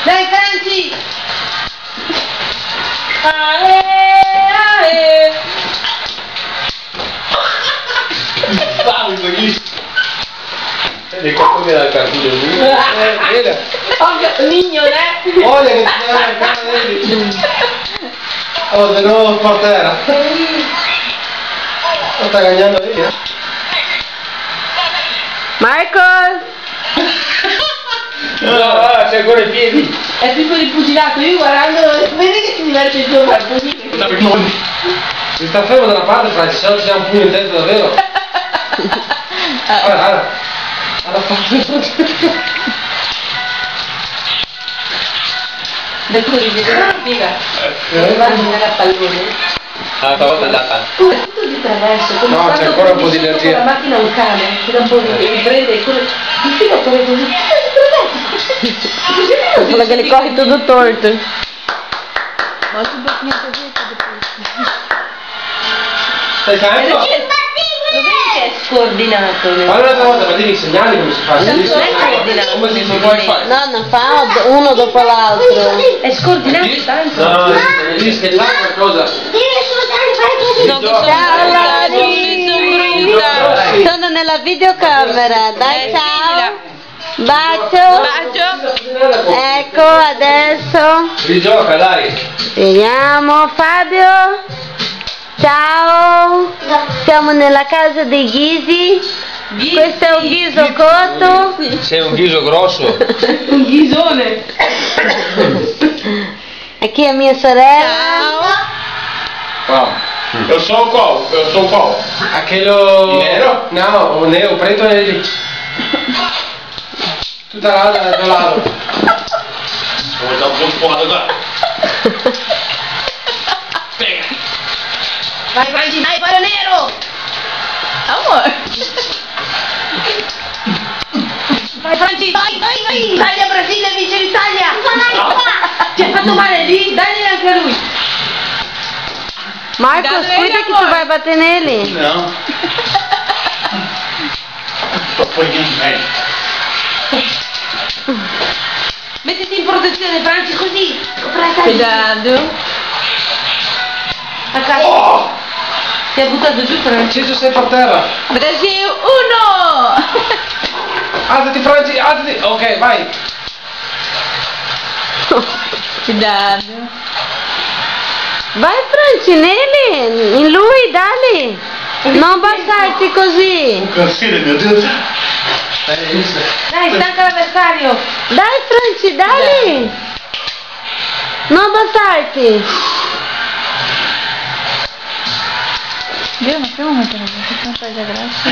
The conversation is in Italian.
Dai Franci! Vai, benissimo. Le coppe dal cartone. Ovvio, Nigno, Olha che ti dà la cara vedi. Oh, di nuovo portera. Lo sta cagnando lì, Michael! No, c'è ancora i piedi. È tipo di pugilato, io guardandolo, vedi che si diverte il giocare così. Si sta fermo da una parte, Franci, se no ci siamo un pugno in testa davvero. Guarda, alla parte. Da cui vedi la figa. Guarda andare a pallone. Ah, stavolta è andata. Tu è tutto di traverso, come No, c'è ancora un po' di sotto energia. con la macchina un cane, che da un po' di prende quello. Il figlio corre così. Quello che le corre tutto torto. Mostra um pouquinho pra ver depois. Stai calmo? Lo vedi che è scordinato? Allora un'altra volta, ma devi insegnargli come si fa. Non so, è scordinato. Come si può fare? No, non fa uno dopo l'altro. È scordinato tanto. No, devi scherzare qualcosa. Ciao Lori! Sono nella videocamera. Dai, ciao! Bacio! Ecco, adesso Rigioca, dai. vediamo Fabio. Ciao! Siamo nella casa dei Ghisi. Questo è un ghiso cotto. Sei un ghiso grosso. Un ghisone. E chi è mia sorella? Wow. Eu sou qual? Eu sou qual? Aquele... Nero? Não, o nero, o preto é ele. Tu tá lá do lado. Vou dar um pouco de porrada agora. Pega! Vai, Franci, vai, para nero! Amor. Vai, Franci, vai, vai, vai! Italia, Brasile, vince l'Italia! Ti ha fatto male lì? Dagli anche a lui! Marcos, cuida que tu vai bater nele. Não. Tô apanhando, velho. Mettiti in protezione, Franci, così! Cuidado. A casa. Oh! Ti ha buttato giù, Franci. Ciso, sei per terra. Brasil 1! Alzati, Franci, alzati. Ok, vai. Cuidado. Vai Franci, nele, in lui, dale. Non bassarti così. Cansei, meu Deus. Dai, stanca l'avversario! Dai Franci, dale. Non bassarti. Viu? Não foi uma coisa, não faz a graça.